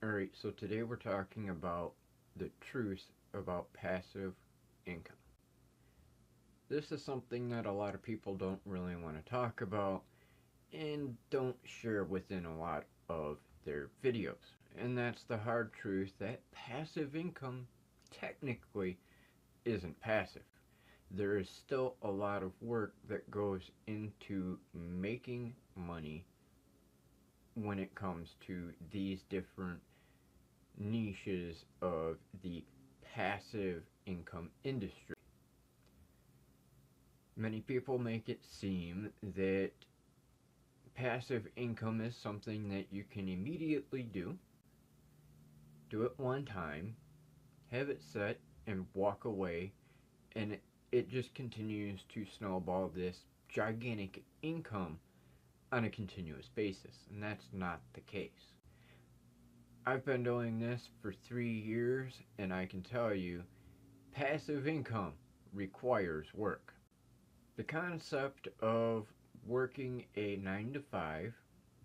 Alright, so today we're talking about the truth about passive income. This is something that a lot of people don't really want to talk about and don't share within a lot of their videos. And that's the hard truth that passive income technically isn't passive. There is still a lot of work that goes into making money when it comes to these different niches of the passive income industry. Many people make it seem that passive income is something that you can immediately do it one time, have it set, and walk away, and it just continues to snowball this gigantic income on a continuous basis, and that's not the case. I've been doing this for 3 years, and I can tell you, passive income requires work. The concept of working a 9 to 5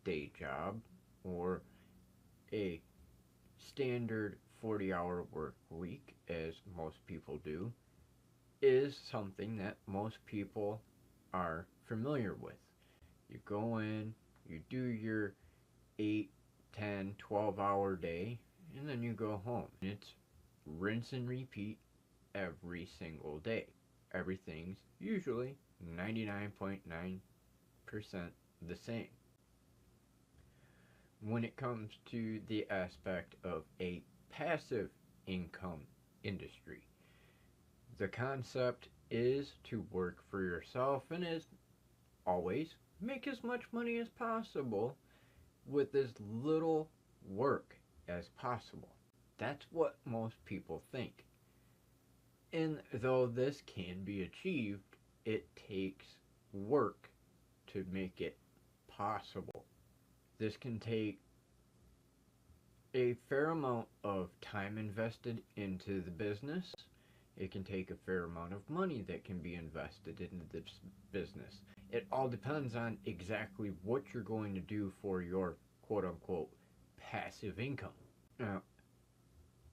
day job or a standard 40-hour work week, as most people do, is something that most people are familiar with. You go in, you do your 8, 10, 12-hour day, and then you go home. It's rinse and repeat every single day. Everything's usually 99.9% the same. When it comes to the aspect of a passive income industry, the concept is to work for yourself and as always, make as much money as possible with as little work as possible. That's what most people think. And though this can be achieved, it takes work to make it possible. This can take a fair amount of time invested into the business. It can take a fair amount of money that can be invested into this business. It all depends on exactly what you're going to do for your quote-unquote passive income. Now,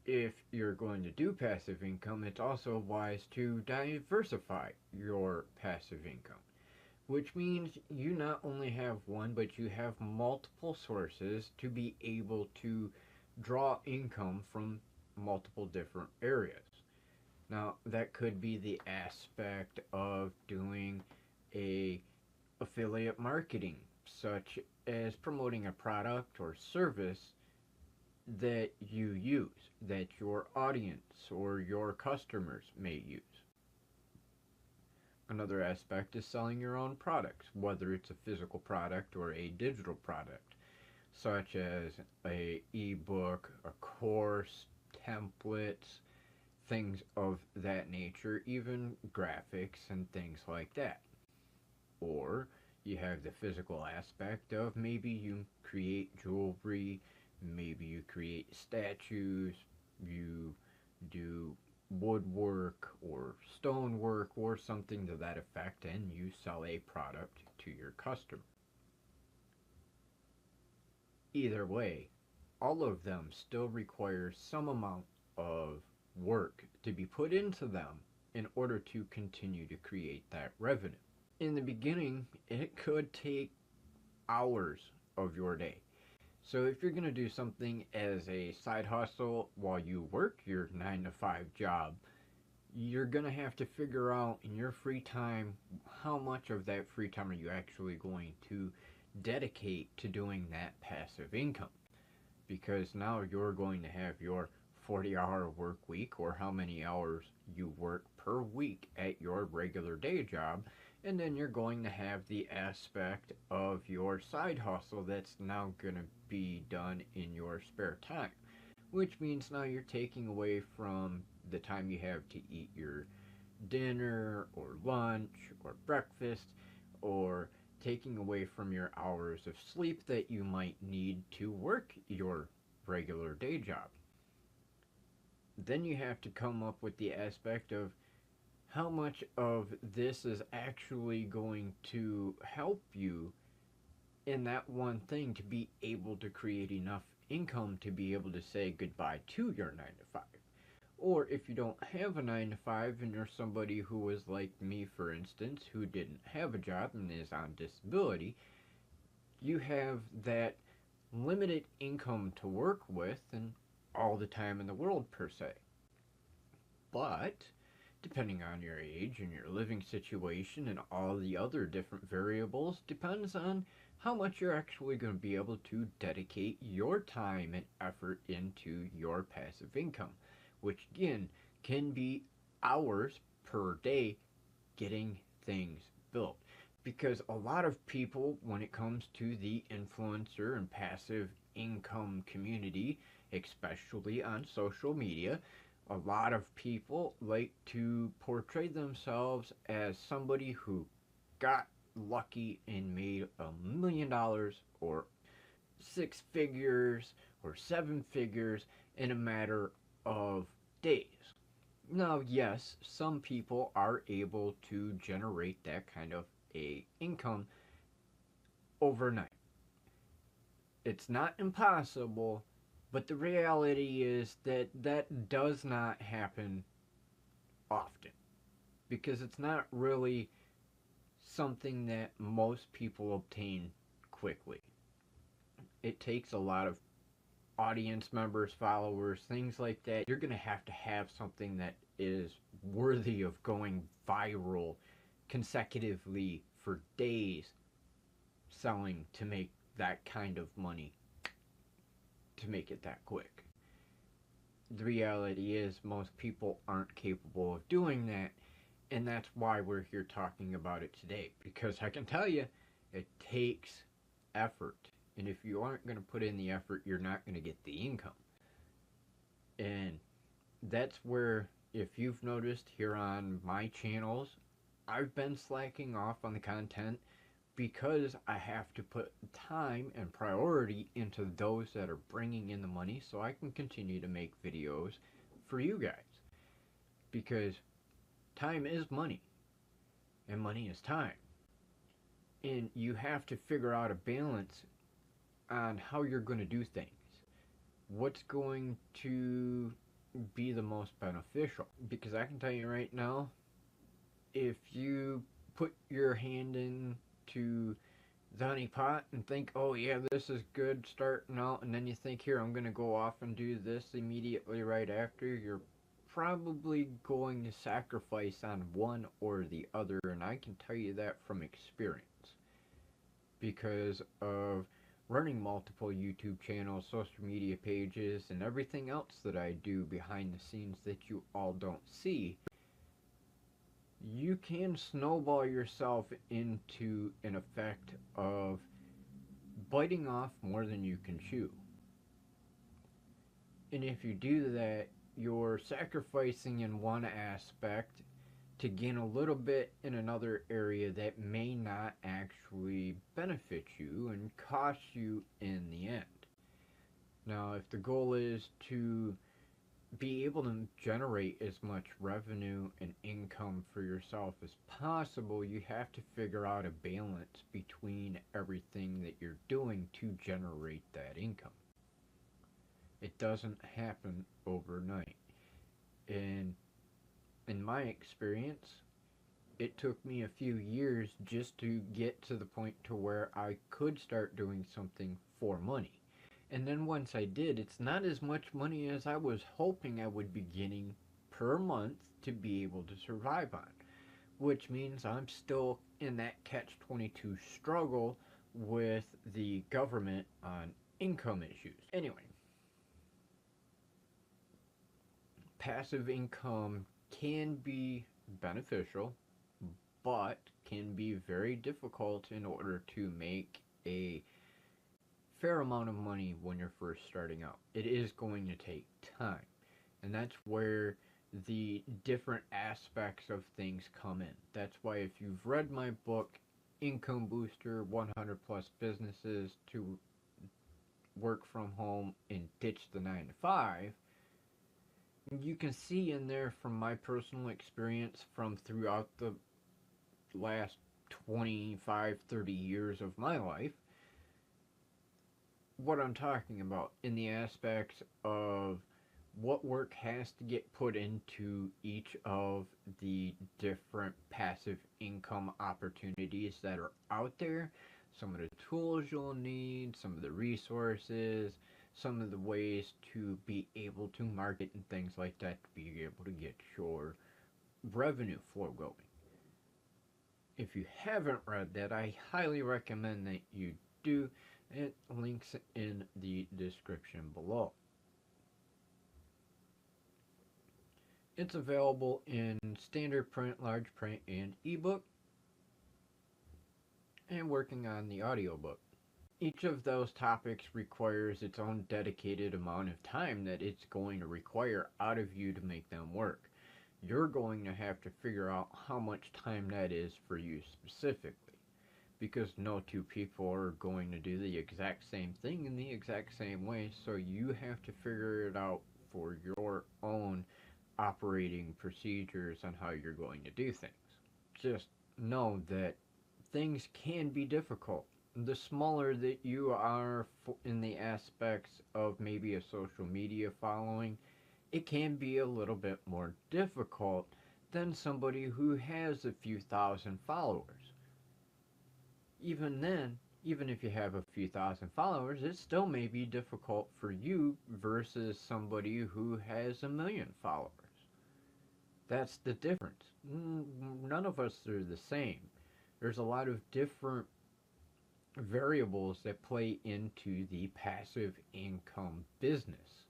if you're going to do passive income, it's also wise to diversify your passive income, which means you not only have one, but you have multiple sources to be able to draw income from multiple different areas. Now, that could be the aspect of doing a affiliate marketing, such as promoting a product or service that you use, that your audience or your customers may use. Another aspect is selling your own products, whether it's a physical product or a digital product, such as a ebook, a course, templates, things of that nature, even graphics and things like that. Or you have the physical aspect of maybe you create jewelry, maybe you create statues, you do woodwork or stonework or something to that effect, and you sell a product to your customer. Either way, all of them still require some amount of work to be put into them in order to continue to create that revenue. In the beginning, it could take hours of your day. So if you're going to do something as a side hustle while you work your 9 to 5 job, you're going to have to figure out in your free time how much of that free time are you actually going to dedicate to doing that passive income. Because now you're going to have your 40-hour work week, or how many hours you work per week at your regular day job, and then you're going to have the aspect of your side hustle that's now going to be done in your spare time, which means now you're taking away from the time you have to eat your dinner or lunch or breakfast, or taking away from your hours of sleep that you might need to work your regular day job. Then you have to come up with the aspect of how much of this is actually going to help you in that one thing to be able to create enough income to be able to say goodbye to your 9 to 5. Or if you don't have a 9 to 5 and you're somebody who was like me, for instance, who didn't have a job and is on disability, you have that limited income to work with and all the time in the world, per se. But depending on your age and your living situation and all the other different variables, depends on how much you're actually going to be able to dedicate your time and effort into your passive income, which again can be hours per day getting things built. Because a lot of people, when it comes to the influencer and passive income community, especially on social media, a lot of people like to portray themselves as somebody who got lucky and made $1 million or 6 figures or 7 figures in a matter of days. Now, yes, some people are able to generate that kind of a income overnight. It's not impossible, but the reality is that that does not happen often, because it's not really something that most people obtain quickly. It takes a lot of audience members, followers, things like that. You're going to have something that is worthy of going viral consecutively for days selling to make that kind of money, to make it that quick. The reality is most people aren't capable of doing that, and that's why we're here talking about it today, because I can tell you it takes effort, and if you aren't going to put in the effort, you're not going to get the income. And that's where, if you've noticed here on my channels, I've been slacking off on the content because I have to put time and priority into those that are bringing in the money so I can continue to make videos for you guys. Because time is money, and money is time. And you have to figure out a balance on how you're going to do things. What's going to be the most beneficial? Because I can tell you right now, if you put your hand into the honey pot and think, oh yeah, this is good starting out, and then you think, here, I'm going to go off and do this immediately right after, you're probably going to sacrifice on one or the other, and I can tell you that from experience. Because of running multiple YouTube channels, social media pages, and everything else that I do behind the scenes that you all don't see, you can snowball yourself into an effect of biting off more than you can chew. And if you do that, you're sacrificing in one aspect to gain a little bit in another area that may not actually benefit you and cost you in the end. Now, if the goal is to be able to generate as much revenue and income for yourself as possible, you have to figure out a balance between everything that you're doing to generate that income. It doesn't happen overnight. And in my experience, it took me a few years just to get to the point to where I could start doing something for money. And then once I did, it's not as much money as I was hoping I would be getting per month to be able to survive on. Which means I'm still in that catch-22 struggle with the government on income issues. Anyway, passive income can be beneficial, but can be very difficult in order to make a fair amount of money when you're first starting out. It is going to take time, and that's where the different aspects of things come in. That's why if you've read my book, Income Booster, 100 Plus Businesses to Work From Home and Ditch the 9 to 5, you can see in there from my personal experience from throughout the last 25, 30 years of my life, what I'm talking about in the aspects of what work has to get put into each of the different passive income opportunities that are out there, some of the tools you'll need, some of the resources, some of the ways to be able to market and things like that to be able to get your revenue flow going. If you haven't read that, I highly recommend that you do. It links in the description below. It's available in standard print, large print, and ebook, and working on the audiobook. Each of those topics requires its own dedicated amount of time that it's going to require out of you to make them work. You're going to have to figure out how much time that is for you specifically, because no two people are going to do the exact same thing in the exact same way, so you have to figure it out for your own operating procedures on how you're going to do things. Just know that things can be difficult. The smaller that you are in the aspects of maybe a social media following, it can be a little bit more difficult than somebody who has a few thousand followers. Even then, even if you have a few thousand followers, it still may be difficult for you versus somebody who has 1,000,000 followers. That's the difference. None of us are the same. There's a lot of different variables that play into the passive income business.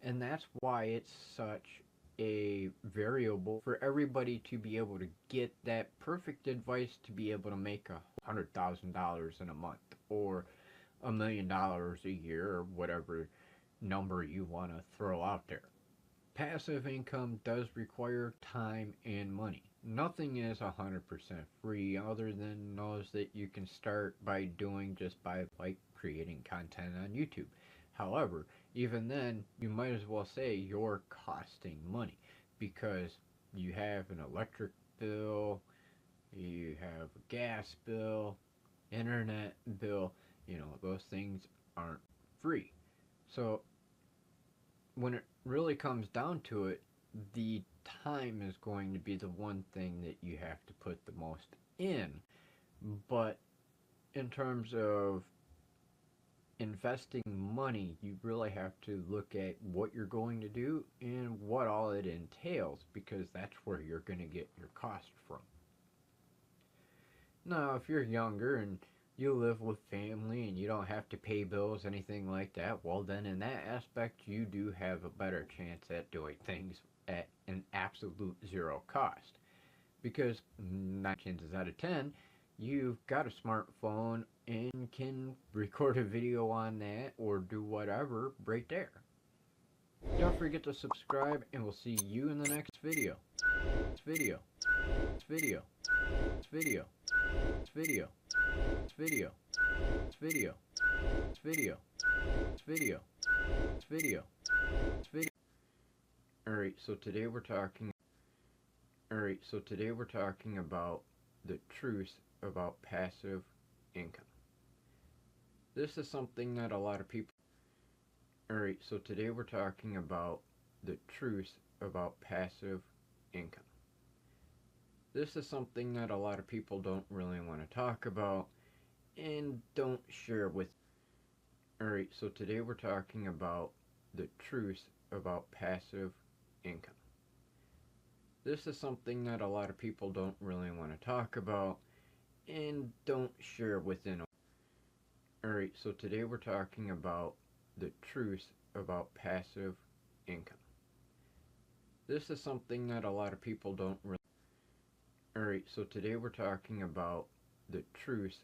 And that's why it's such a variable for everybody to be able to get that perfect advice to be able to make $100,000 in a month or $1,000,000 a year or whatever number you want to throw out there. Passive income does require time and money. Nothing is 100% free other than those that you can start by doing just by like creating content on YouTube. However, even then, you might as well say you're costing money because you have an electric bill, you have a gas bill, internet bill, those things aren't free. So when it really comes down to it, the time is going to be the one thing that you have to put the most in. But in terms of investing money, you really have to look at what you're going to do and what all it entails, because that's where you're going to get your cost from. Now, if you're younger and you live with family and you don't have to pay bills, anything like that, well then in that aspect you do have a better chance at doing things at an absolute zero cost. Because 9 chances out of 10, you've got a smartphone and can record a video on that or do whatever right there. Don't forget to subscribe, and we'll see you in the next video. Video. Video. Video. Video. Video. Video. Video. Video. Video. Video. Alright, so today we're talking about the truth about passive income. This is something that a lot of people Alright, so today we're talking about the truth about passive income. This is something that a lot of people don't really want to talk about and don't share with. Alright, so today we're talking about the truth about passive income. This is something that a lot of people don't really want to talk about and don't share within. Alright, so today we're talking about the truth about passive income. This is something that a lot of people don't really. Alright, so today we're talking about the truth